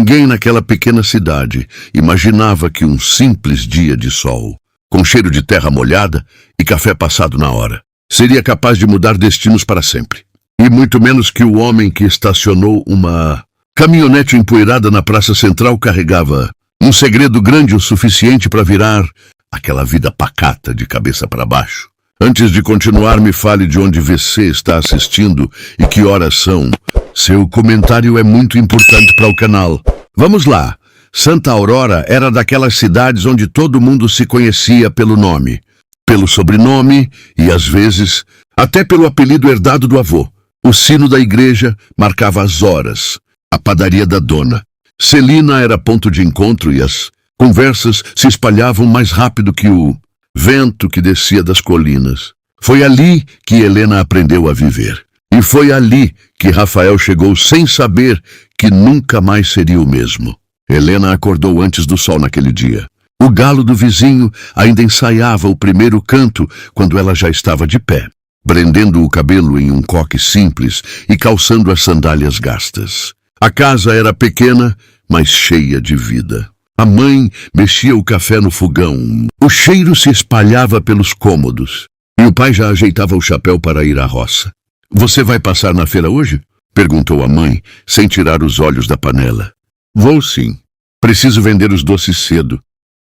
Ninguém naquela pequena cidade imaginava que um simples dia de sol, com cheiro de terra molhada e café passado na hora, seria capaz de mudar destinos para sempre. E muito menos que o homem que estacionou uma caminhonete empoeirada na praça central carregava um segredo grande o suficiente para virar aquela vida pacata de cabeça para baixo. Antes de continuar, me fale de onde você está assistindo e que horas são. Seu comentário é muito importante para o canal. Vamos lá. Santa Aurora era daquelas cidades onde todo mundo se conhecia pelo nome, pelo sobrenome e, às vezes, até pelo apelido herdado do avô. O sino da igreja marcava as horas. A padaria da dona Celina era ponto de encontro e as conversas se espalhavam mais rápido que o vento que descia das colinas. Foi ali que Helena aprendeu a viver. E foi ali que Rafael chegou sem saber que nunca mais seria o mesmo. Helena acordou antes do sol naquele dia. O galo do vizinho ainda ensaiava o primeiro canto quando ela já estava de pé, prendendo o cabelo em um coque simples e calçando as sandálias gastas. A casa era pequena, mas cheia de vida. A mãe mexia o café no fogão. O cheiro se espalhava pelos cômodos. E o pai já ajeitava o chapéu para ir à roça. Você vai passar na feira hoje? Perguntou a mãe, sem tirar os olhos da panela. Vou sim. Preciso vender os doces cedo.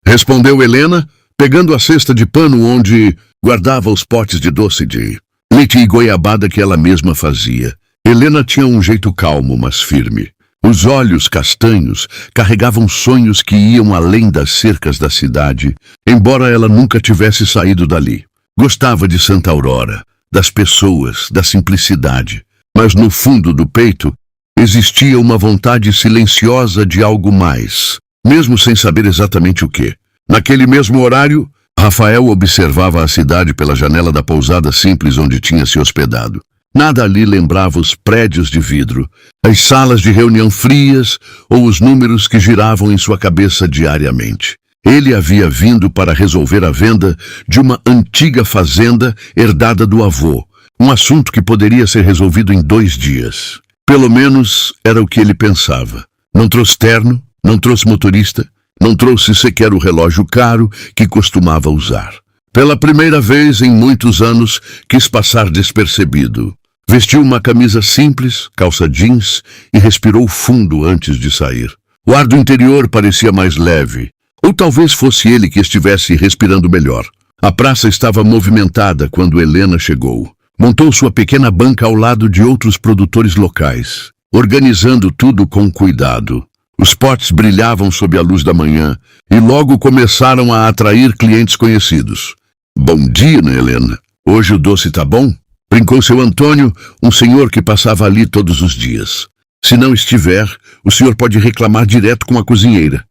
Respondeu Helena, pegando a cesta de pano onde guardava os potes de doce de leite e goiabada que ela mesma fazia. Helena tinha um jeito calmo, mas firme. Os olhos castanhos carregavam sonhos que iam além das cercas da cidade, embora ela nunca tivesse saído dali. Gostava de Santa Aurora, das pessoas, da simplicidade, mas no fundo do peito existia uma vontade silenciosa de algo mais, mesmo sem saber exatamente o que. Naquele mesmo horário, Rafael observava a cidade pela janela da pousada simples onde tinha se hospedado. Nada ali lembrava os prédios de vidro, as salas de reunião frias ou os números que giravam em sua cabeça diariamente. Ele havia vindo para resolver a venda de uma antiga fazenda herdada do avô, um assunto que poderia ser resolvido em 2 dias. Pelo menos era o que ele pensava. Não trouxe terno, não trouxe motorista, não trouxe sequer o relógio caro que costumava usar. Pela primeira vez em muitos anos, quis passar despercebido. Vestiu uma camisa simples, calça jeans e respirou fundo antes de sair. O ar do interior parecia mais leve, ou talvez fosse ele que estivesse respirando melhor. A praça estava movimentada quando Helena chegou. Montou sua pequena banca ao lado de outros produtores locais, organizando tudo com cuidado. Os potes brilhavam sob a luz da manhã e logo começaram a atrair clientes conhecidos. Bom dia, né, Helena? Hoje o doce tá bom? Brincou seu Antônio, um senhor que passava ali todos os dias. Se não estiver, o senhor pode reclamar direto com a cozinheira.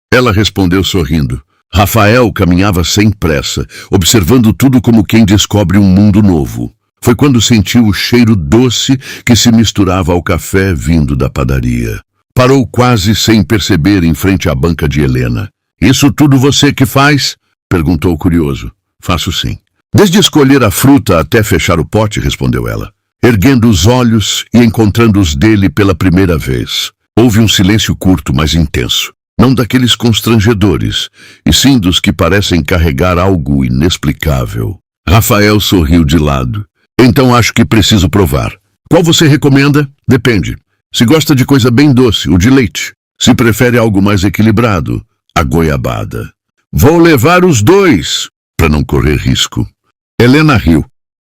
Ela respondeu sorrindo. Rafael caminhava sem pressa, observando tudo como quem descobre um mundo novo. Foi quando sentiu o cheiro doce que se misturava ao café vindo da padaria. Parou quase sem perceber em frente à banca de Helena. Isso tudo você que faz? Perguntou curioso. Faço sim. Desde escolher a fruta até fechar o pote, respondeu ela, erguendo os olhos e encontrando os dele pela primeira vez. Houve um silêncio curto, mas intenso. Não daqueles constrangedores, e sim dos que parecem carregar algo inexplicável. Rafael sorriu de lado. Então acho que preciso provar. Qual você recomenda? Depende. Se gosta de coisa bem doce, o de leite. Se prefere algo mais equilibrado, a goiabada. Vou levar os 2, para não correr risco. Helena riu.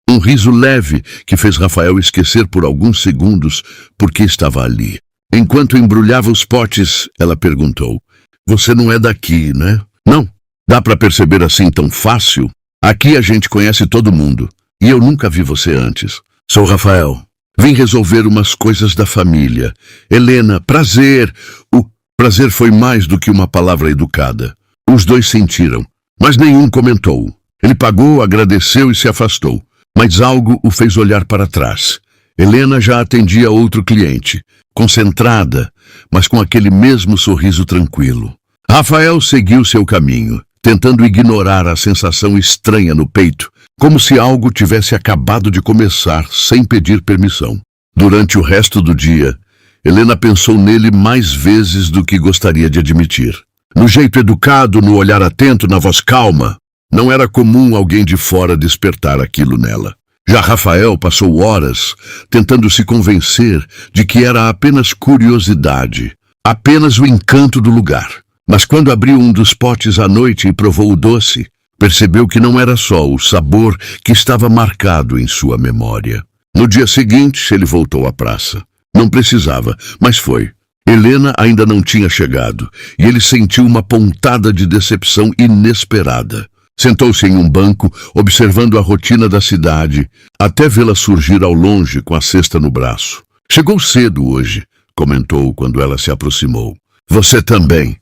Um riso leve que fez Rafael esquecer por alguns segundos por que estava ali. Enquanto embrulhava os potes, ela perguntou. Você não é daqui, né? Não. Dá para perceber assim tão fácil? Aqui a gente conhece todo mundo. E eu nunca vi você antes. Sou Rafael. Vim resolver umas coisas da família. Helena, prazer. O prazer foi mais do que uma palavra educada. Os 2 sentiram, mas nenhum comentou. Ele pagou, agradeceu e se afastou. Mas algo o fez olhar para trás. Helena já atendia outro cliente, concentrada, mas com aquele mesmo sorriso tranquilo. Rafael seguiu seu caminho, tentando ignorar a sensação estranha no peito, como se algo tivesse acabado de começar sem pedir permissão. Durante o resto do dia, Helena pensou nele mais vezes do que gostaria de admitir. No jeito educado, no olhar atento, na voz calma. Não era comum alguém de fora despertar aquilo nela. Já Rafael passou horas tentando se convencer de que era apenas curiosidade, apenas o encanto do lugar. Mas quando abriu um dos potes à noite e provou o doce, percebeu que não era só o sabor que estava marcado em sua memória. No dia seguinte, ele voltou à praça. Não precisava, mas foi. Helena ainda não tinha chegado, e ele sentiu uma pontada de decepção inesperada. Sentou-se em um banco, observando a rotina da cidade, até vê-la surgir ao longe com a cesta no braço. Chegou cedo hoje, comentou quando ela se aproximou. Você também,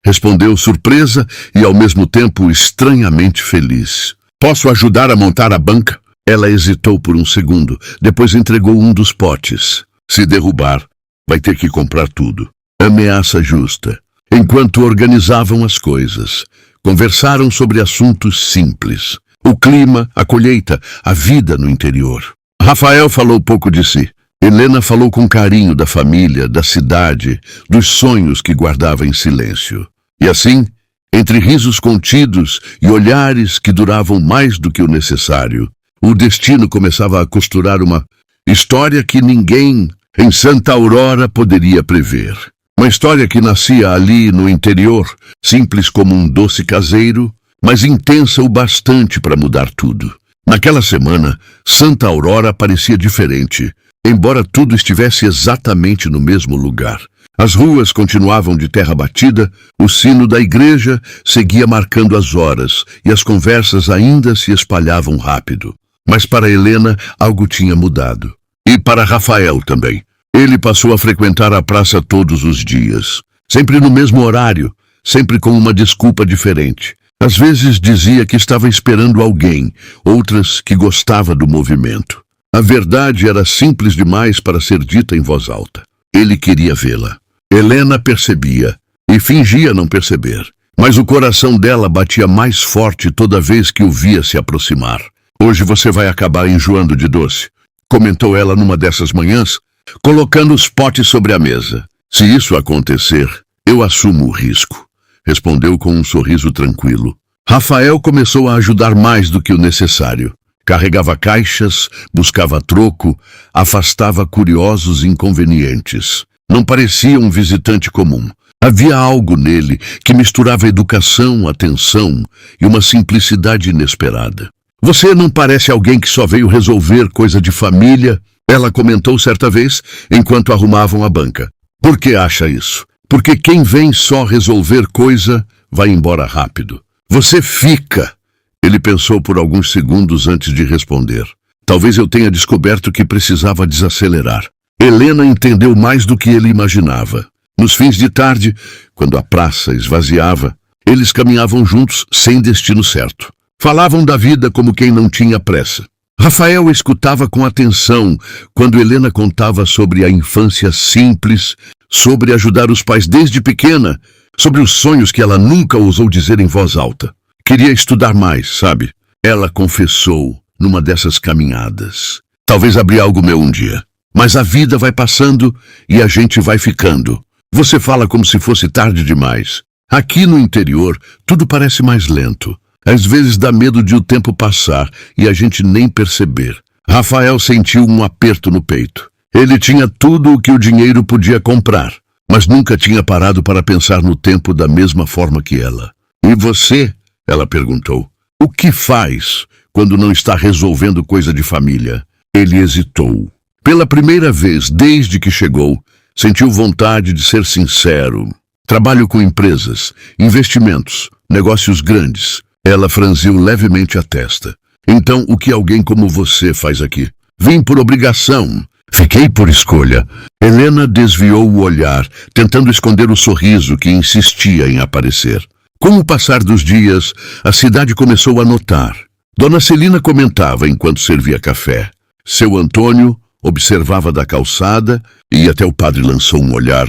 respondeu surpresa e ao mesmo tempo estranhamente feliz. Posso ajudar a montar a banca? Ela hesitou por um segundo, depois entregou um dos potes. Se derrubar, vai ter que comprar tudo. Ameaça justa. Enquanto organizavam as coisas, conversaram sobre assuntos simples. O clima, a colheita, a vida no interior. Rafael falou pouco de si. Helena falou com carinho da família, da cidade, dos sonhos que guardava em silêncio. E assim, entre risos contidos e olhares que duravam mais do que o necessário, o destino começava a costurar uma história que ninguém em Santa Aurora poderia prever. Uma história que nascia ali no interior, simples como um doce caseiro, mas intensa o bastante para mudar tudo. Naquela semana, Santa Aurora parecia diferente, embora tudo estivesse exatamente no mesmo lugar. As ruas continuavam de terra batida, o sino da igreja seguia marcando as horas e as conversas ainda se espalhavam rápido. Mas para Helena algo tinha mudado. E para Rafael também. Ele passou a frequentar a praça todos os dias, sempre no mesmo horário, sempre com uma desculpa diferente. Às vezes dizia que estava esperando alguém, outras que gostava do movimento. A verdade era simples demais para ser dita em voz alta. Ele queria vê-la. Helena percebia e fingia não perceber, mas o coração dela batia mais forte toda vez que o via se aproximar. Hoje você vai acabar enjoando de doce, comentou ela numa dessas manhãs, colocando os potes sobre a mesa. Se isso acontecer, eu assumo o risco, respondeu com um sorriso tranquilo. Rafael começou a ajudar mais do que o necessário. Carregava caixas, buscava troco, afastava curiosos inconvenientes. Não parecia um visitante comum. Havia algo nele que misturava educação, atenção e uma simplicidade inesperada. Você não parece alguém que só veio resolver coisa de família, ela comentou certa vez, enquanto arrumavam a banca. Por que acha isso? Porque quem vem só resolver coisa, vai embora rápido. Você fica. Ele pensou por alguns segundos antes de responder. Talvez eu tenha descoberto que precisava desacelerar. Helena entendeu mais do que ele imaginava. Nos fins de tarde, quando a praça esvaziava, eles caminhavam juntos sem destino certo. Falavam da vida como quem não tinha pressa. Rafael escutava com atenção quando Helena contava sobre a infância simples, sobre ajudar os pais desde pequena, sobre os sonhos que ela nunca ousou dizer em voz alta. Queria estudar mais, sabe? Ela confessou numa dessas caminhadas. Talvez abrir algo meu um dia. Mas a vida vai passando e a gente vai ficando. Você fala como se fosse tarde demais. Aqui no interior, tudo parece mais lento. Às vezes dá medo de o tempo passar e a gente nem perceber. Rafael sentiu um aperto no peito. Ele tinha tudo o que o dinheiro podia comprar, mas nunca tinha parado para pensar no tempo da mesma forma que ela. E você? Ela perguntou. O que faz quando não está resolvendo coisa de família? Ele hesitou. Pela primeira vez desde que chegou, sentiu vontade de ser sincero. Trabalho com empresas, investimentos, negócios grandes. Ela franziu levemente a testa. Então, o que alguém como você faz aqui? Vim por obrigação. Fiquei por escolha. Helena desviou o olhar, tentando esconder o sorriso que insistia em aparecer. Com o passar dos dias, a cidade começou a notar. Dona Celina comentava enquanto servia café. Seu Antônio observava da calçada e até o padre lançou um olhar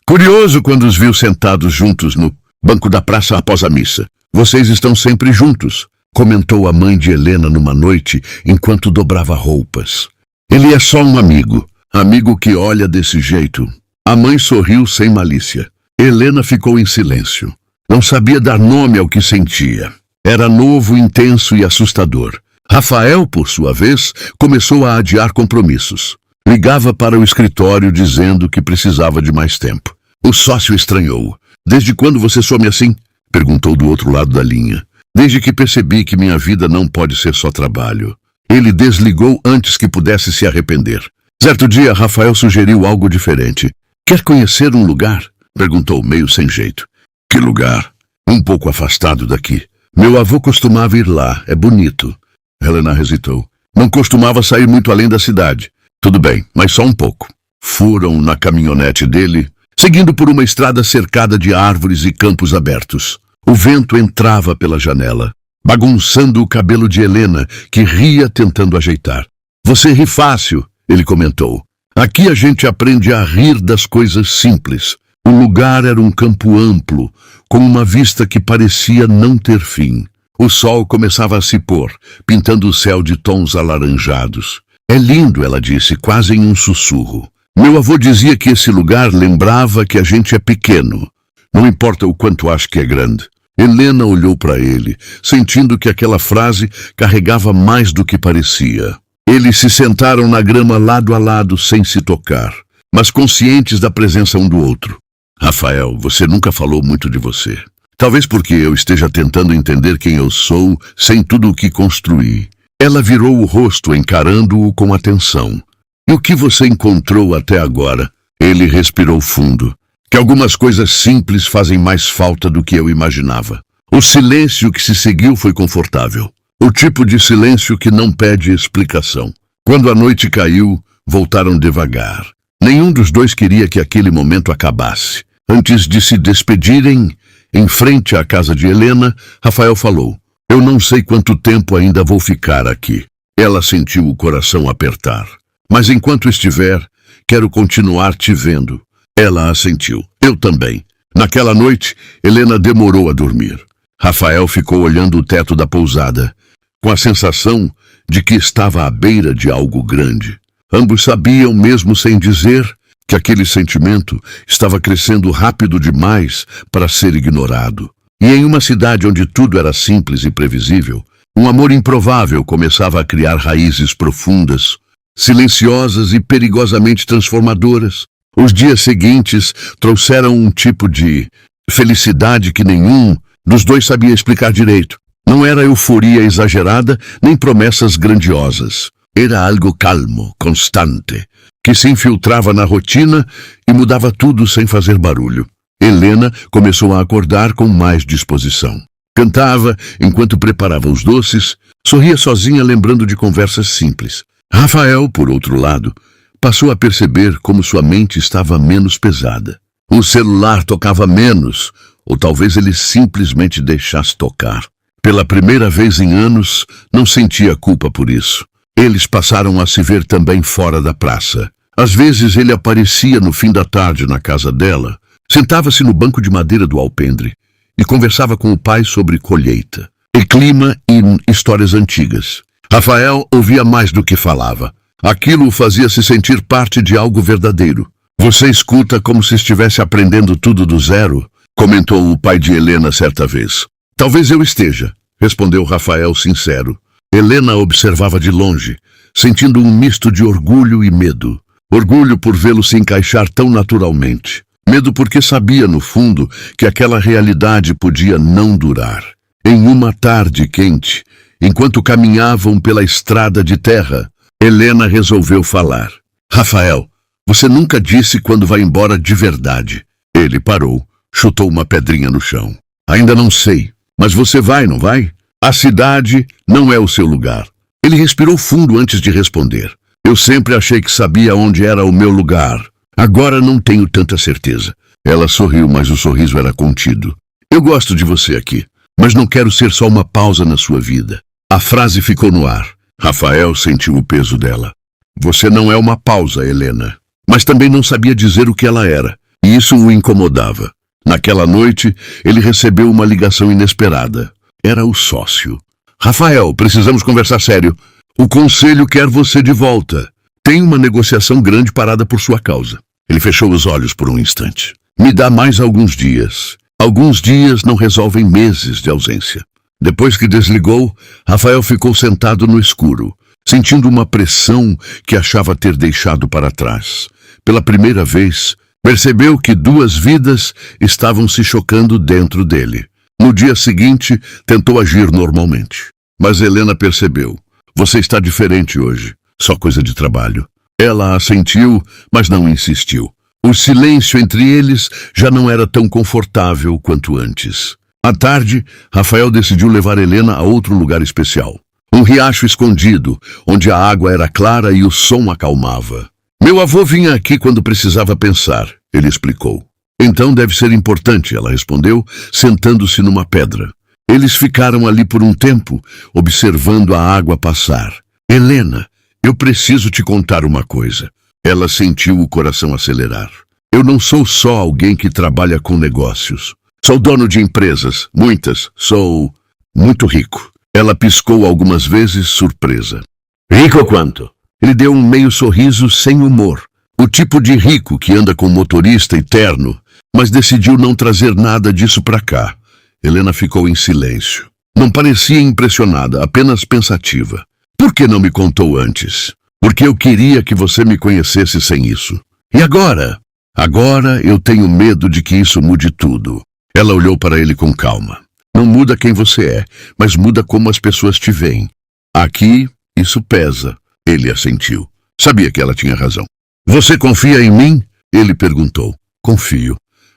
curioso quando os viu sentados juntos no banco da praça após a missa. Vocês estão sempre juntos, comentou a mãe de Helena numa noite enquanto dobrava roupas. Ele é só um amigo que olha desse jeito. A mãe sorriu sem malícia. Helena ficou em silêncio. Não sabia dar nome ao que sentia. Era novo, intenso e assustador. Rafael, por sua vez, começou a adiar compromissos. Ligava para o escritório dizendo que precisava de mais tempo. O sócio estranhou. "Desde quando você some assim?" perguntou do outro lado da linha. "Desde que percebi que minha vida não pode ser só trabalho." Ele desligou antes que pudesse se arrepender. Certo dia, Rafael sugeriu algo diferente. "Quer conhecer um lugar?" perguntou, meio sem jeito. "Que lugar?" "Um pouco afastado daqui. Meu avô costumava ir lá. É bonito." Helena hesitou. "Não costumava sair muito além da cidade." "Tudo bem, mas só um pouco." Foram na caminhonete dele, seguindo por uma estrada cercada de árvores e campos abertos. O vento entrava pela janela, bagunçando o cabelo de Helena, que ria tentando ajeitar. "Você ri fácil," ele comentou. "Aqui a gente aprende a rir das coisas simples." O lugar era um campo amplo, com uma vista que parecia não ter fim. O sol começava a se pôr, pintando o céu de tons alaranjados. "É lindo," ela disse, quase em um sussurro. "Meu avô dizia que esse lugar lembrava que a gente é pequeno. Não importa o quanto acho que é grande." Helena olhou para ele, sentindo que aquela frase carregava mais do que parecia. Eles se sentaram na grama lado a lado, sem se tocar, mas conscientes da presença um do outro. "Rafael, você nunca falou muito de você. Talvez porque eu esteja tentando entender quem eu sou sem tudo o que construí." Ela virou o rosto, encarando-o com atenção. "E o que você encontrou até agora?" Ele respirou fundo. "Que algumas coisas simples fazem mais falta do que eu imaginava." O silêncio que se seguiu foi confortável. O tipo de silêncio que não pede explicação. Quando a noite caiu, voltaram devagar. Nenhum dos dois queria que aquele momento acabasse. Antes de se despedirem, em frente à casa de Helena, Rafael falou: "Eu não sei quanto tempo ainda vou ficar aqui." Ela sentiu o coração apertar. "Mas enquanto estiver, quero continuar te vendo." Ela assentiu. "Eu também." Naquela noite, Helena demorou a dormir. Rafael ficou olhando o teto da pousada, com a sensação de que estava à beira de algo grande. Ambos sabiam, mesmo sem dizer, que aquele sentimento estava crescendo rápido demais para ser ignorado. E em uma cidade onde tudo era simples e previsível, um amor improvável começava a criar raízes profundas, silenciosas e perigosamente transformadoras. Os dias seguintes trouxeram um tipo de felicidade que nenhum dos dois sabia explicar direito. Não era euforia exagerada, nem promessas grandiosas. Era algo calmo, constante, que se infiltrava na rotina e mudava tudo sem fazer barulho. Helena começou a acordar com mais disposição. Cantava enquanto preparava os doces, sorria sozinha lembrando de conversas simples. Rafael, por outro lado, passou a perceber como sua mente estava menos pesada. O celular tocava menos, ou talvez ele simplesmente deixasse tocar. Pela primeira vez em anos, não sentia culpa por isso. Eles passaram a se ver também fora da praça. Às vezes ele aparecia no fim da tarde na casa dela, sentava-se no banco de madeira do alpendre e conversava com o pai sobre colheita, e clima e histórias antigas. Rafael ouvia mais do que falava. Aquilo o fazia se sentir parte de algo verdadeiro. "Você escuta como se estivesse aprendendo tudo do zero?" comentou o pai de Helena certa vez. "Talvez eu esteja", respondeu Rafael sincero. Helena observava de longe, sentindo um misto de orgulho e medo. Orgulho por vê-lo se encaixar tão naturalmente. Medo porque sabia, no fundo, que aquela realidade podia não durar. Em uma tarde quente, enquanto caminhavam pela estrada de terra, Helena resolveu falar. "Rafael, você nunca disse quando vai embora de verdade." Ele parou, chutou uma pedrinha no chão. "Ainda não sei, mas você vai, não vai? A cidade não é o seu lugar." Ele respirou fundo antes de responder. "Eu sempre achei que sabia onde era o meu lugar. Agora não tenho tanta certeza." Ela sorriu, mas o sorriso era contido. "Eu gosto de você aqui, mas não quero ser só uma pausa na sua vida." A frase ficou no ar. Rafael sentiu o peso dela. "Você não é uma pausa, Helena." Mas também não sabia dizer o que ela era, e isso o incomodava. Naquela noite, ele recebeu uma ligação inesperada. Era o sócio. "Rafael, precisamos conversar sério. O conselho quer você de volta. Tem uma negociação grande parada por sua causa." Ele fechou os olhos por um instante. Me dá mais alguns dias. Alguns dias não resolvem meses de ausência. Depois que desligou, Rafael ficou sentado no escuro, sentindo uma pressão que achava ter deixado para trás. Pela primeira vez, percebeu que duas vidas estavam se chocando dentro dele. No dia seguinte, tentou agir normalmente. Mas Helena percebeu. Você está diferente hoje. Só coisa de trabalho. Ela assentiu, mas não insistiu. O silêncio entre eles já não era tão confortável quanto antes. À tarde, Rafael decidiu levar Helena a outro lugar especial. Um riacho escondido, onde a água era clara e o som acalmava. Meu avô vinha aqui quando precisava pensar, ele explicou. Então deve ser importante, ela respondeu, sentando-se numa pedra. Eles ficaram ali por um tempo, observando a água passar. Helena, eu preciso te contar uma coisa. Ela sentiu o coração acelerar. Eu não sou só alguém que trabalha com negócios. Sou dono de empresas, muitas. Sou muito rico. Ela piscou algumas vezes, surpresa. Rico quanto? Ele deu um meio sorriso sem humor. O tipo de rico que anda com motorista e terno, mas decidiu não trazer nada disso para cá. Helena ficou em silêncio. Não parecia impressionada, apenas pensativa. Por que não me contou antes? Porque eu queria que você me conhecesse sem isso. E agora? Agora eu tenho medo de que isso mude tudo. Ela olhou para ele com calma. Não muda quem você é, mas muda como as pessoas te veem. Aqui, isso pesa. Ele assentiu. Sabia que ela tinha razão. Você confia em mim? Ele perguntou. Confio.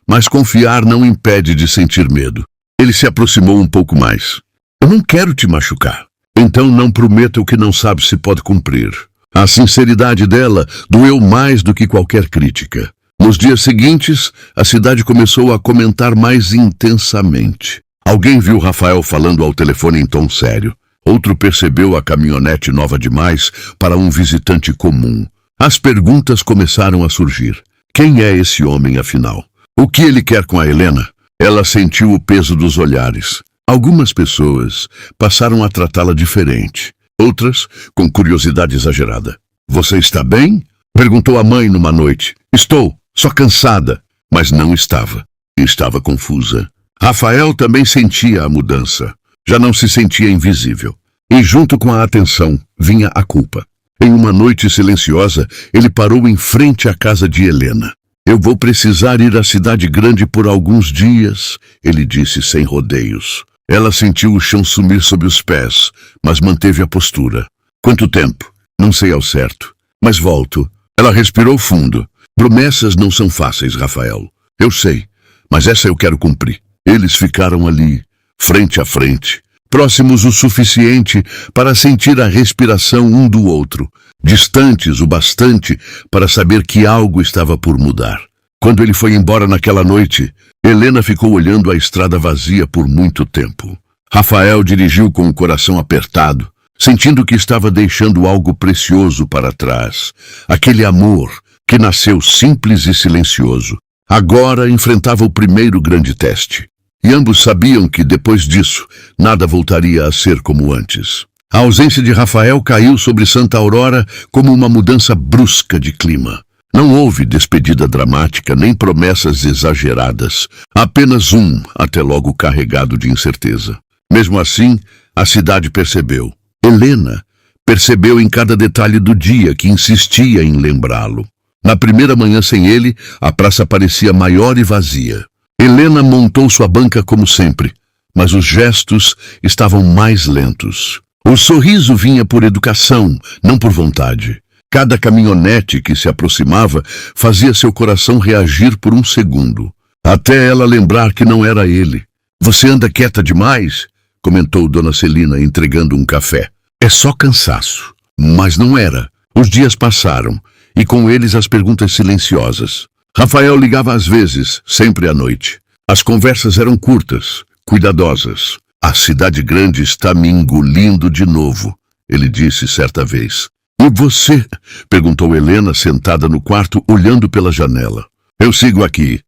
Mas confiar não impede de sentir medo. Ele se aproximou um pouco mais. Eu não quero te machucar. Então não prometa o que não sabe se pode cumprir. A sinceridade dela doeu mais do que qualquer crítica. Nos dias seguintes, a cidade começou a comentar mais intensamente. Alguém viu Rafael falando ao telefone em tom sério. Outro percebeu a caminhonete nova demais para um visitante comum. As perguntas começaram a surgir. Quem é esse homem, afinal? O que ele quer com a Helena? Ela sentiu o peso dos olhares. Algumas pessoas passaram a tratá-la diferente. Outras, com curiosidade exagerada. Você está bem? Perguntou a mãe numa noite. Estou, só cansada. Mas não estava. Estava confusa. Rafael também sentia a mudança. Já não se sentia invisível. E junto com a atenção, vinha a culpa. Em uma noite silenciosa, ele parou em frente à casa de Helena. Eu vou precisar ir à cidade grande por alguns dias, ele disse sem rodeios. Ela sentiu o chão sumir sob os pés, mas manteve a postura. Quanto tempo? Não sei ao certo. Mas volto. Ela respirou fundo. Promessas não são fáceis, Rafael. Eu sei, mas essa eu quero cumprir. Eles ficaram ali, frente a frente, próximos o suficiente para sentir a respiração um do outro, distantes o bastante para saber que algo estava por mudar. Quando ele foi embora naquela noite, Helena ficou olhando a estrada vazia por muito tempo. Rafael dirigiu com o coração apertado, sentindo que estava deixando algo precioso para trás. Aquele amor que nasceu simples e silencioso, agora enfrentava o primeiro grande teste. E ambos sabiam que, depois disso, nada voltaria a ser como antes. A ausência de Rafael caiu sobre Santa Aurora como uma mudança brusca de clima. Não houve despedida dramática nem promessas exageradas, apenas até logo carregado de incerteza. Mesmo assim, a cidade percebeu. Helena percebeu em cada detalhe do dia que insistia em lembrá-lo. Na primeira manhã sem ele, a praça parecia maior e vazia. Helena montou sua banca como sempre, mas os gestos estavam mais lentos. O sorriso vinha por educação, não por vontade. Cada caminhonete que se aproximava fazia seu coração reagir por um segundo, até ela lembrar que não era ele. Você anda quieta demais, comentou Dona Celina, entregando um café. É só cansaço. Mas não era. Os dias passaram, e com eles as perguntas silenciosas. Rafael ligava às vezes, sempre à noite. As conversas eram curtas, cuidadosas. A cidade grande está me engolindo de novo, ele disse certa vez. E você? Perguntou Helena, sentada no quarto, olhando pela janela. Eu sigo aqui,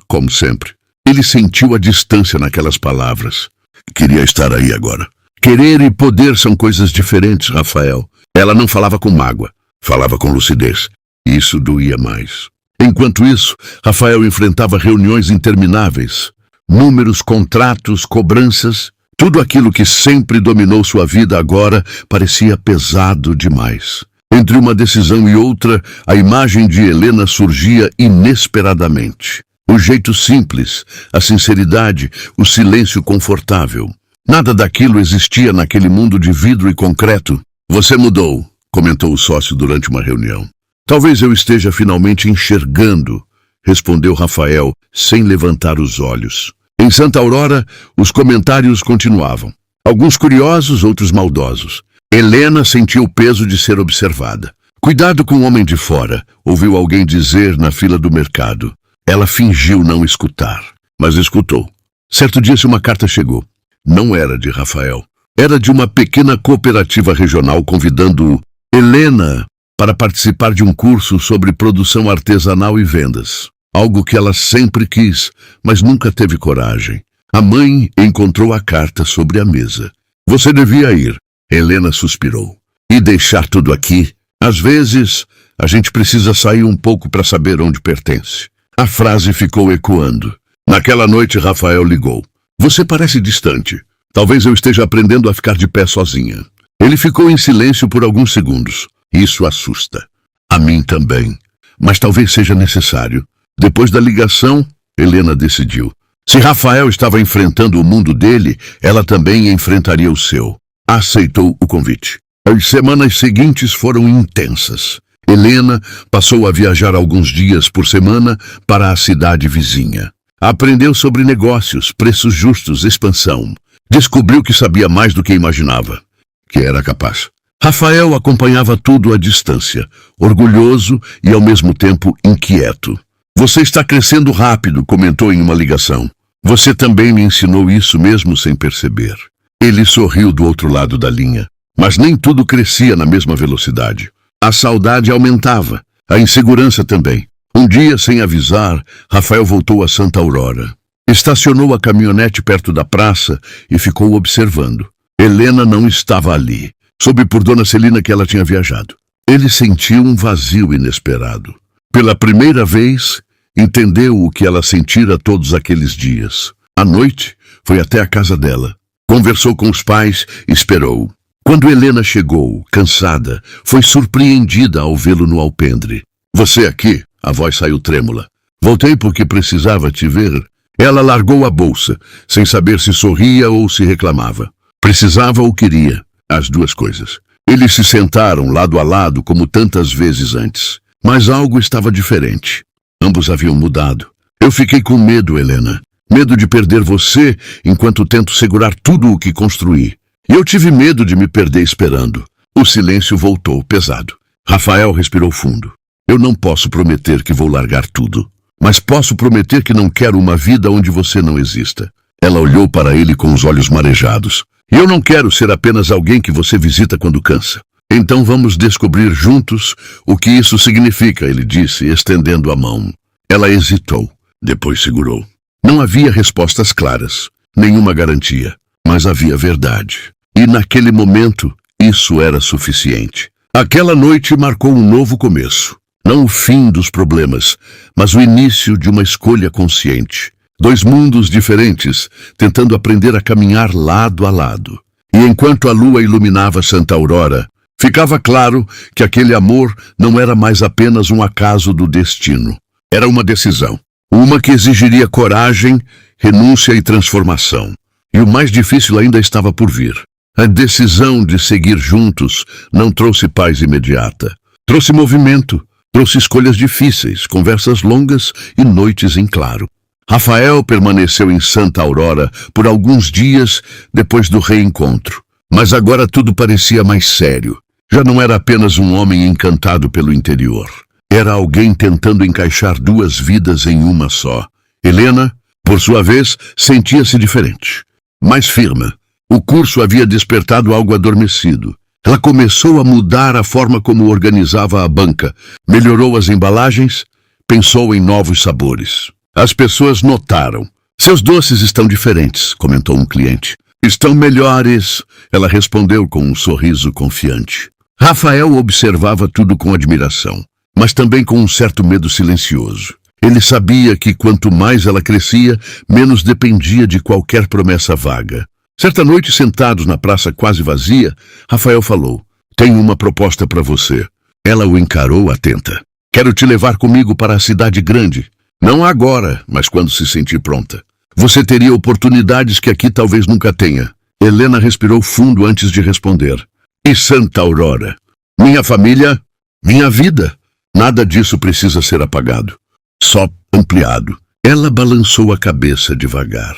como sempre. Ele sentiu a distância naquelas palavras. Queria estar aí agora. Querer e poder são coisas diferentes, Rafael. Ela não falava com mágoa, falava com lucidez. Isso doía mais. Enquanto isso, Rafael enfrentava reuniões intermináveis. Números, contratos, cobranças, tudo aquilo que sempre dominou sua vida agora parecia pesado demais. Entre uma decisão e outra, a imagem de Helena surgia inesperadamente. O jeito simples, a sinceridade, o silêncio confortável. Nada daquilo existia naquele mundo de vidro e concreto. Você mudou, comentou o sócio durante uma reunião. Talvez eu esteja finalmente enxergando, respondeu Rafael, sem levantar os olhos. Em Santa Aurora, os comentários continuavam. Alguns curiosos, outros maldosos. Helena sentiu o peso de ser observada. Cuidado com o homem de fora, ouviu alguém dizer na fila do mercado. Ela fingiu não escutar, mas escutou. Certo dia, uma carta chegou. Não era de Rafael. Era de uma pequena cooperativa regional convidando Helena para participar de um curso sobre produção artesanal e vendas. Algo que ela sempre quis, mas nunca teve coragem. A mãe encontrou a carta sobre a mesa. Você devia ir, Helena suspirou. E deixar tudo aqui? Às vezes, a gente precisa sair um pouco para saber onde pertence. A frase ficou ecoando. Naquela noite, Rafael ligou. Você parece distante. Talvez eu esteja aprendendo a ficar de pé sozinha. Ele ficou em silêncio por alguns segundos. Isso assusta. A mim também. Mas talvez seja necessário. Depois da ligação, Helena decidiu. Se Rafael estava enfrentando o mundo dele, ela também enfrentaria o seu. Aceitou o convite. As semanas seguintes foram intensas. Helena passou a viajar alguns dias por semana para a cidade vizinha. Aprendeu sobre negócios, preços justos, expansão. Descobriu que sabia mais do que imaginava, que era capaz. Rafael acompanhava tudo à distância, orgulhoso e ao mesmo tempo inquieto. Você está crescendo rápido, comentou em uma ligação. Você também me ensinou isso mesmo sem perceber. Ele sorriu do outro lado da linha, mas nem tudo crescia na mesma velocidade. A saudade aumentava, a insegurança também. Um dia, sem avisar, Rafael voltou a Santa Aurora. Estacionou a caminhonete perto da praça e ficou observando. Helena não estava ali. Soube por Dona Celina que ela tinha viajado. Ele sentiu um vazio inesperado. Pela primeira vez, entendeu o que ela sentira todos aqueles dias. À noite, foi até a casa dela. Conversou com os pais e esperou. Quando Helena chegou, cansada, foi surpreendida ao vê-lo no alpendre. Você aqui? A voz saiu trêmula. Voltei porque precisava te ver. Ela largou a bolsa, sem saber se sorria ou se reclamava. Precisava ou queria, as duas coisas. Eles se sentaram lado a lado como tantas vezes antes. Mas algo estava diferente. Ambos haviam mudado. Eu fiquei com medo, Helena. Medo de perder você enquanto tento segurar tudo o que construí. E eu tive medo de me perder esperando. O silêncio voltou, pesado. Rafael respirou fundo. Eu não posso prometer que vou largar tudo, mas posso prometer que não quero uma vida onde você não exista. Ela olhou para ele com os olhos marejados. E eu não quero ser apenas alguém que você visita quando cansa. Então vamos descobrir juntos o que isso significa, ele disse, estendendo a mão. Ela hesitou, depois segurou. Não havia respostas claras, nenhuma garantia, mas havia verdade. E naquele momento, isso era suficiente. Aquela noite marcou um novo começo. Não o fim dos problemas, mas o início de uma escolha consciente. Dois mundos diferentes, tentando aprender a caminhar lado a lado. E enquanto a lua iluminava Santa Aurora, ficava claro que aquele amor não era mais apenas um acaso do destino. Era uma decisão. Uma que exigiria coragem, renúncia e transformação. E o mais difícil ainda estava por vir. A decisão de seguir juntos não trouxe paz imediata. Trouxe movimento, trouxe escolhas difíceis, conversas longas e noites em claro. Rafael permaneceu em Santa Aurora por alguns dias depois do reencontro. Mas agora tudo parecia mais sério. Já não era apenas um homem encantado pelo interior. Era alguém tentando encaixar duas vidas em uma só. Helena, por sua vez, sentia-se diferente. Mais firme. O curso havia despertado algo adormecido. Ela começou a mudar a forma como organizava a banca, melhorou as embalagens, pensou em novos sabores. As pessoas notaram. Seus doces estão diferentes, comentou um cliente. Estão melhores, ela respondeu com um sorriso confiante. Rafael observava tudo com admiração. mas também com um certo medo silencioso. Ele sabia que quanto mais ela crescia, menos dependia de qualquer promessa vaga. Certa noite, sentados na praça quase vazia, Rafael falou: "Tenho uma proposta para você." Ela o encarou atenta. "Quero te levar comigo para a cidade grande. Não agora, mas quando se sentir pronta. Você teria oportunidades que aqui talvez nunca tenha." Helena respirou fundo antes de responder. "E Santa Aurora? Minha família, minha vida. Nada disso precisa ser apagado. Só ampliado." Ela balançou a cabeça devagar.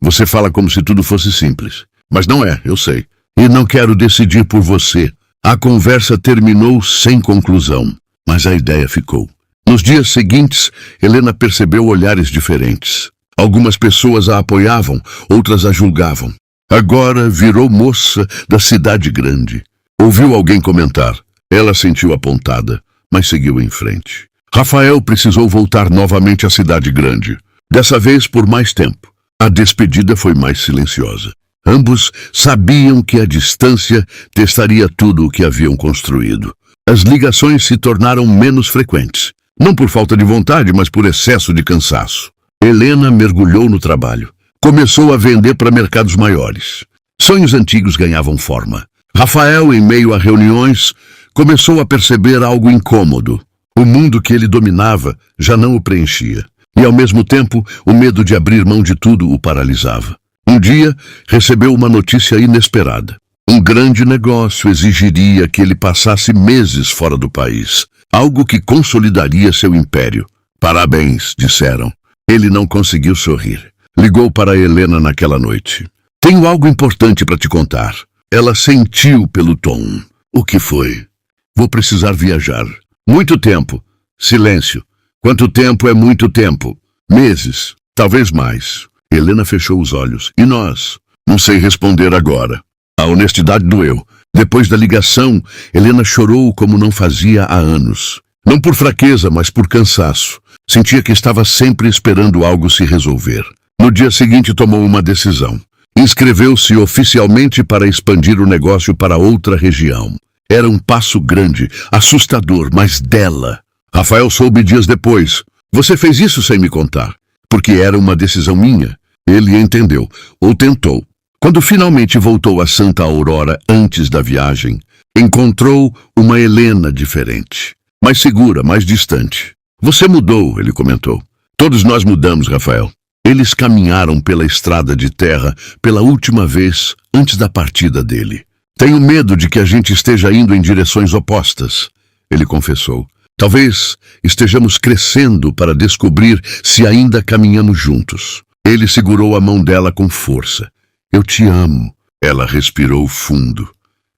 "Você fala como se tudo fosse simples. Mas não é, eu sei. E não quero decidir por você." A conversa terminou sem conclusão, mas a ideia ficou. Nos dias seguintes, Helena percebeu olhares diferentes. Algumas pessoas a apoiavam, outras a julgavam. Agora virou moça da cidade grande. Ouviu alguém comentar. Ela sentiu apontada, mas seguiu em frente. Rafael precisou voltar novamente à cidade grande. Dessa vez por mais tempo. A despedida foi mais silenciosa. Ambos sabiam que a distância testaria tudo o que haviam construído. As ligações se tornaram menos frequentes. Não por falta de vontade, mas por excesso de cansaço. Helena mergulhou no trabalho. Começou a vender para mercados maiores. Sonhos antigos ganhavam forma. Rafael, em meio a reuniões, começou a perceber algo incômodo. O mundo que ele dominava já não o preenchia. E, ao mesmo tempo, o medo de abrir mão de tudo o paralisava. Um dia, recebeu uma notícia inesperada. Um grande negócio exigiria que ele passasse meses fora do país. Algo que consolidaria seu império. "Parabéns", disseram. Ele não conseguiu sorrir. Ligou para Helena naquela noite. "Tenho algo importante para te contar." Ela sentiu pelo tom. "O que foi?" "Vou precisar viajar." "Muito tempo." Silêncio. "Quanto tempo é muito tempo?" "Meses, talvez mais." Helena fechou os olhos. "E nós?" "Não sei responder agora." A honestidade doeu. Depois da ligação, Helena chorou como não fazia há anos. Não por fraqueza, mas por cansaço. Sentia que estava sempre esperando algo se resolver. No dia seguinte, tomou uma decisão. Inscreveu-se oficialmente para expandir o negócio para outra região. Era um passo grande, assustador, mas dela. Rafael soube dias depois. "Você fez isso sem me contar." "Porque era uma decisão minha." Ele entendeu, ou tentou. Quando finalmente voltou a Santa Aurora antes da viagem, encontrou uma Helena diferente. Mais segura, mais distante. "Você mudou", ele comentou. "Todos nós mudamos, Rafael." Eles caminharam pela estrada de terra pela última vez antes da partida dele. "Tenho medo de que a gente esteja indo em direções opostas", ele confessou. "Talvez estejamos crescendo para descobrir se ainda caminhamos juntos." Ele segurou a mão dela com força. "Eu te amo." Ela respirou fundo.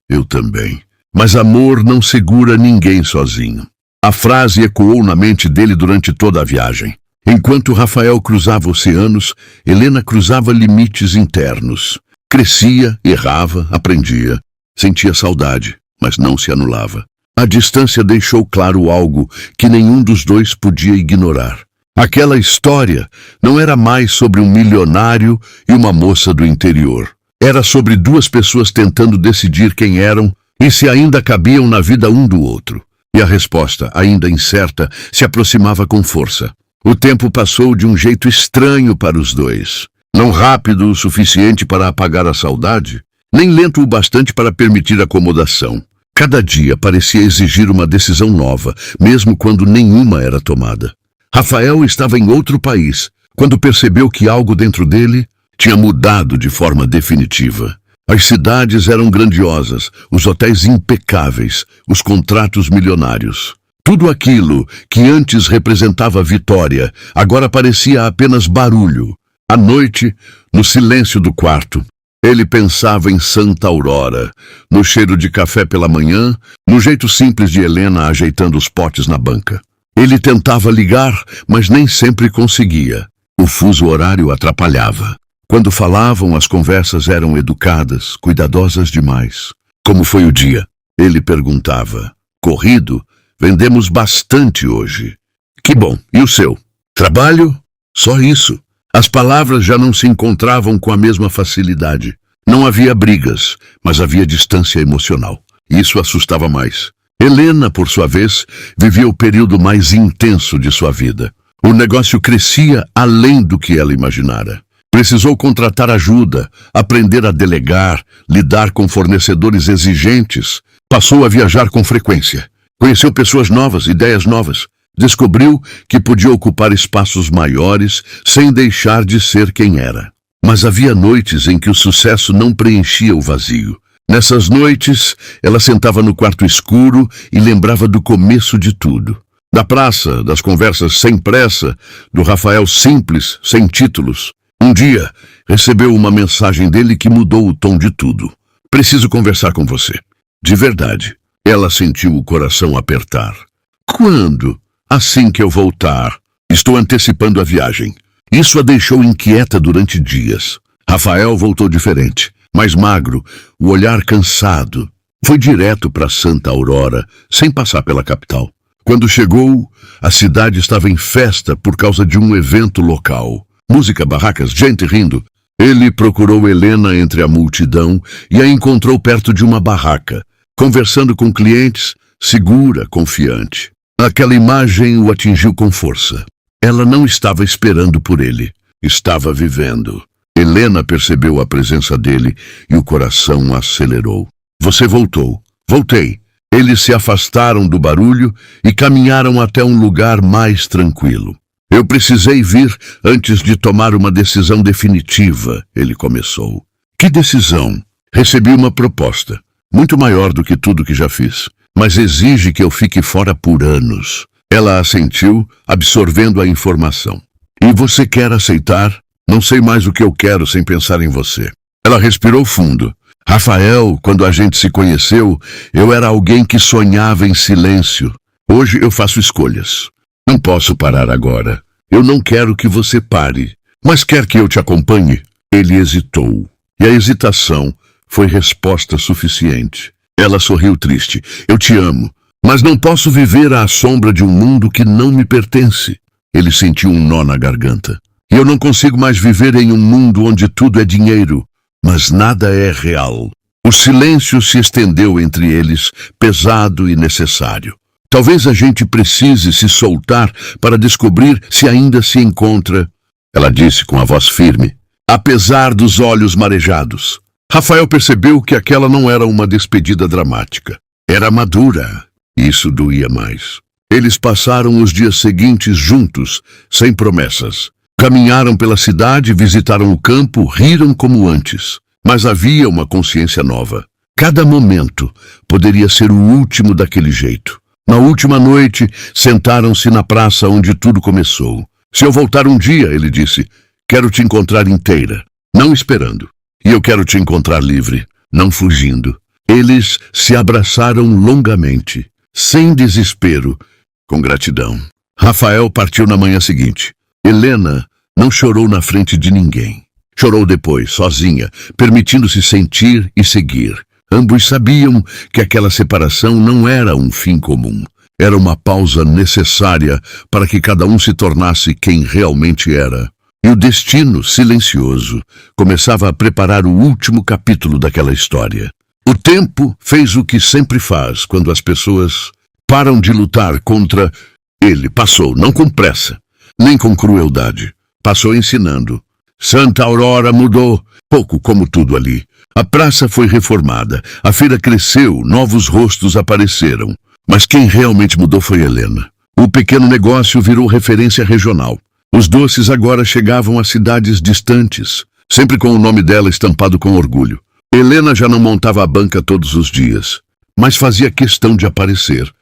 "Eu também." Mas amor não segura ninguém sozinho. A frase ecoou na mente dele durante toda a viagem. Enquanto Rafael cruzava oceanos, Helena cruzava limites internos. Crescia, errava, aprendia. Sentia saudade, mas não se anulava. A distância deixou claro algo que nenhum dos dois podia ignorar. Aquela história não era mais sobre um milionário e uma moça do interior. Era sobre duas pessoas tentando decidir quem eram e se ainda cabiam na vida um do outro. E a resposta, ainda incerta, se aproximava com força. O tempo passou de um jeito estranho para os dois. Não rápido o suficiente para apagar a saudade, nem lento o bastante para permitir acomodação. Cada dia parecia exigir uma decisão nova, mesmo quando nenhuma era tomada. Rafael estava em outro país, quando percebeu que algo dentro dele tinha mudado de forma definitiva. As cidades eram grandiosas, os hotéis impecáveis, os contratos milionários. Tudo aquilo que antes representava vitória, agora parecia apenas barulho. À noite, no silêncio do quarto, ele pensava em Santa Aurora, no cheiro de café pela manhã, no jeito simples de Helena ajeitando os potes na banca. Ele tentava ligar, mas nem sempre conseguia. O fuso horário atrapalhava. Quando falavam, as conversas eram educadas, cuidadosas demais. "Como foi o dia?" ele perguntava. "Corrido? Vendemos bastante hoje." "Que bom. E o seu?" "Trabalho? Só isso." As palavras já não se encontravam com a mesma facilidade. Não havia brigas, mas havia distância emocional. Isso assustava mais. Helena, por sua vez, vivia o período mais intenso de sua vida. O negócio crescia além do que ela imaginara. Precisou contratar ajuda, aprender a delegar, lidar com fornecedores exigentes. Passou a viajar com frequência. Conheceu pessoas novas, ideias novas. Descobriu que podia ocupar espaços maiores sem deixar de ser quem era. Mas havia noites em que o sucesso não preenchia o vazio. Nessas noites, ela sentava no quarto escuro e lembrava do começo de tudo. Da praça, das conversas sem pressa, do Rafael simples, sem títulos. Um dia, recebeu uma mensagem dele que mudou o tom de tudo. Preciso conversar com você. De verdade. Ela sentiu o coração apertar. Quando? Assim que eu voltar. Estou antecipando a viagem. Isso a deixou inquieta durante dias. Rafael voltou diferente, mais magro, o olhar cansado. Foi direto para Santa Aurora, sem passar pela capital. Quando chegou, a cidade estava em festa por causa de um evento local. Música, barracas, gente rindo. Ele procurou Helena entre a multidão e a encontrou perto de uma barraca, conversando com clientes, segura, confiante. Aquela imagem o atingiu com força. Ela não estava esperando por ele. Estava vivendo. Helena percebeu a presença dele e o coração acelerou. Você voltou. Voltei. Eles se afastaram do barulho e caminharam até um lugar mais tranquilo. Eu precisei vir antes de tomar uma decisão definitiva, ele começou. Que decisão? Recebi uma proposta, muito maior do que tudo que já fiz, mas exige que eu fique fora por anos. Ela assentiu, absorvendo a informação. E você quer aceitar? Não sei mais o que eu quero sem pensar em você. Ela respirou fundo. Rafael, quando a gente se conheceu, eu era alguém que sonhava em silêncio. Hoje eu faço escolhas. Não posso parar agora. Eu não quero que você pare. Mas quer que eu te acompanhe? Ele hesitou. E a hesitação foi resposta suficiente. Ela sorriu triste. Eu te amo. Mas não posso viver à sombra de um mundo que não me pertence. Ele sentiu um nó na garganta. E eu não consigo mais viver em um mundo onde tudo é dinheiro, mas nada é real. O silêncio se estendeu entre eles, pesado e necessário. Talvez a gente precise se soltar para descobrir se ainda se encontra, ela disse com a voz firme, apesar dos olhos marejados. Rafael percebeu que aquela não era uma despedida dramática. Era madura. Isso doía mais. Eles passaram os dias seguintes juntos, sem promessas. Caminharam pela cidade, visitaram o campo, riram como antes. Mas havia uma consciência nova. Cada momento poderia ser o último daquele jeito. Na última noite, sentaram-se na praça onde tudo começou. Se eu voltar um dia, ele disse, quero te encontrar inteira, não esperando. E eu quero te encontrar livre, não fugindo. Eles se abraçaram longamente, sem desespero, com gratidão. Rafael partiu na manhã seguinte. Helena não chorou na frente de ninguém. Chorou depois, sozinha, permitindo-se sentir e seguir. Ambos sabiam que aquela separação não era um fim comum. Era uma pausa necessária para que cada um se tornasse quem realmente era. E o destino, silencioso, começava a preparar o último capítulo daquela história. O tempo fez o que sempre faz quando as pessoas param de lutar contra... Ele passou, não com pressa, nem com crueldade. Passou ensinando. Santa Aurora mudou, pouco como tudo ali. A praça foi reformada, a feira cresceu, novos rostos apareceram. Mas quem realmente mudou foi Helena. O pequeno negócio virou referência regional. Os doces agora chegavam a cidades distantes, sempre com o nome dela estampado com orgulho. Helena já não montava a banca todos os dias, mas fazia questão de aparecer.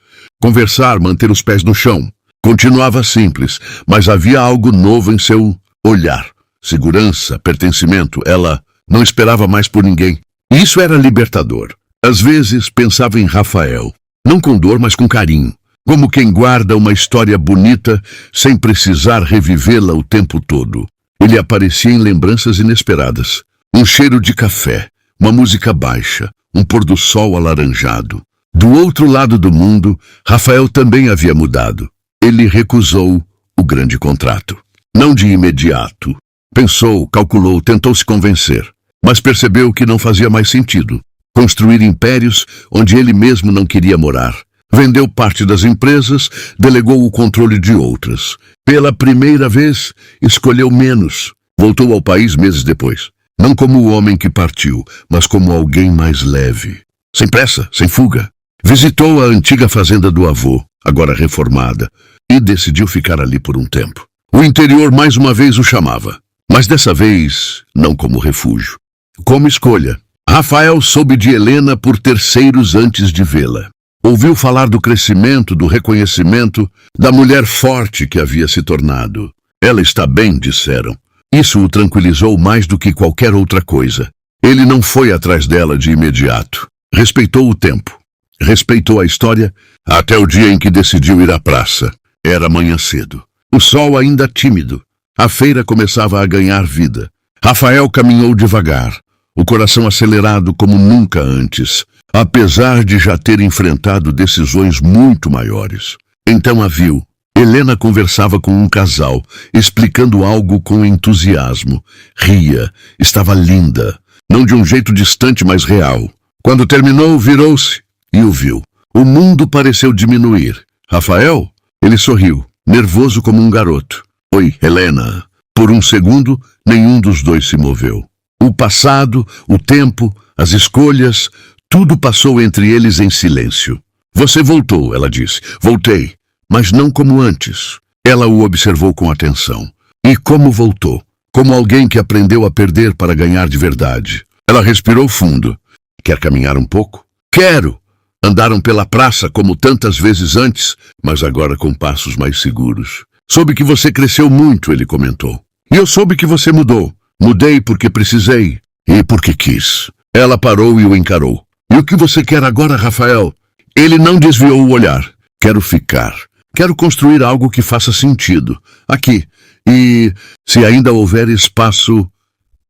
Conversar, manter os pés no chão. Continuava simples, mas havia algo novo em seu olhar. Segurança, pertencimento, ela não esperava mais por ninguém. E isso era libertador. Às vezes pensava em Rafael, não com dor, mas com carinho. Como quem guarda uma história bonita sem precisar revivê-la o tempo todo. Ele aparecia em lembranças inesperadas. Um cheiro de café, uma música baixa, um pôr do sol alaranjado. Do outro lado do mundo, Rafael também havia mudado. Ele recusou o grande contrato. Não de imediato. Pensou, calculou, tentou se convencer. Mas percebeu que não fazia mais sentido. Construir impérios onde ele mesmo não queria morar. Vendeu parte das empresas, delegou o controle de outras. Pela primeira vez, escolheu menos. Voltou ao país meses depois. Não como o homem que partiu, mas como alguém mais leve. Sem pressa, sem fuga. Visitou a antiga fazenda do avô, agora reformada, e decidiu ficar ali por um tempo. O interior mais uma vez o chamava, mas dessa vez não como refúgio. Como escolha. Rafael soube de Helena por terceiros antes de vê-la. Ouviu falar do crescimento, do reconhecimento, da mulher forte que havia se tornado. Ela está bem, disseram. Isso o tranquilizou mais do que qualquer outra coisa. Ele não foi atrás dela de imediato. Respeitou o tempo. Respeitou a história até o dia em que decidiu ir à praça. Era manhã cedo. O sol ainda tímido. A feira começava a ganhar vida. Rafael caminhou devagar, o coração acelerado como nunca antes, apesar de já ter enfrentado decisões muito maiores. Então a viu. Helena conversava com um casal, explicando algo com entusiasmo. Ria. Estava linda. Não de um jeito distante, mas real. Quando terminou, virou-se e o viu. O mundo pareceu diminuir. Rafael? Ele sorriu, nervoso como um garoto. Oi, Helena. Por um segundo, nenhum dos dois se moveu. O passado, o tempo, as escolhas, tudo passou entre eles em silêncio. Você voltou, ela disse. Voltei, mas não como antes. Ela o observou com atenção. E como voltou? Como alguém que aprendeu a perder para ganhar de verdade. Ela respirou fundo. Quer caminhar um pouco? Quero! Andaram pela praça como tantas vezes antes, mas agora com passos mais seguros. Soube que você cresceu muito, ele comentou. E eu soube que você mudou. Mudei porque precisei e porque quis. Ela parou e o encarou. E o que você quer agora, Rafael? Ele não desviou o olhar. Quero ficar. Quero construir algo que faça sentido. Aqui. E, se ainda houver espaço,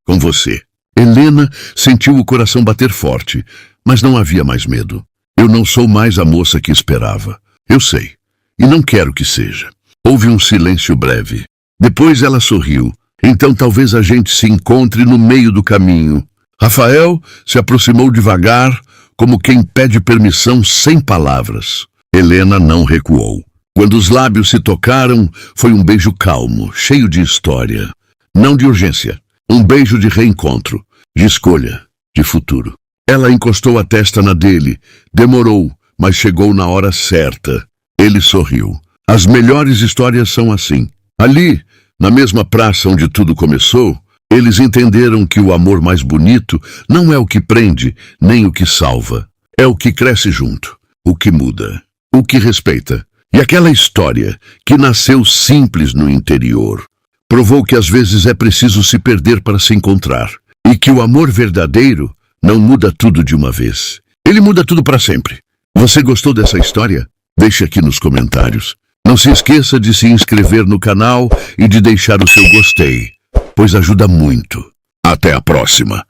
com você. Helena sentiu o coração bater forte, mas não havia mais medo. Eu não sou mais a moça que esperava. Eu sei. E não quero que seja. Houve um silêncio breve. Depois ela sorriu. Então talvez a gente se encontre no meio do caminho. Rafael se aproximou devagar, como quem pede permissão sem palavras. Helena não recuou. Quando os lábios se tocaram, foi um beijo calmo, cheio de história. Não de urgência. Um beijo de reencontro, de escolha, de futuro. Ela encostou a testa na dele. Demorou, mas chegou na hora certa. Ele sorriu. As melhores histórias são assim. Ali, na mesma praça onde tudo começou, eles entenderam que o amor mais bonito não é o que prende, nem o que salva. É o que cresce junto, o que muda, o que respeita. E aquela história, que nasceu simples no interior, provou que às vezes é preciso se perder para se encontrar. E que o amor verdadeiro não muda tudo de uma vez. Ele muda tudo para sempre. Você gostou dessa história? Deixe aqui nos comentários. Não se esqueça de se inscrever no canal e de deixar o seu gostei, pois ajuda muito. Até a próxima!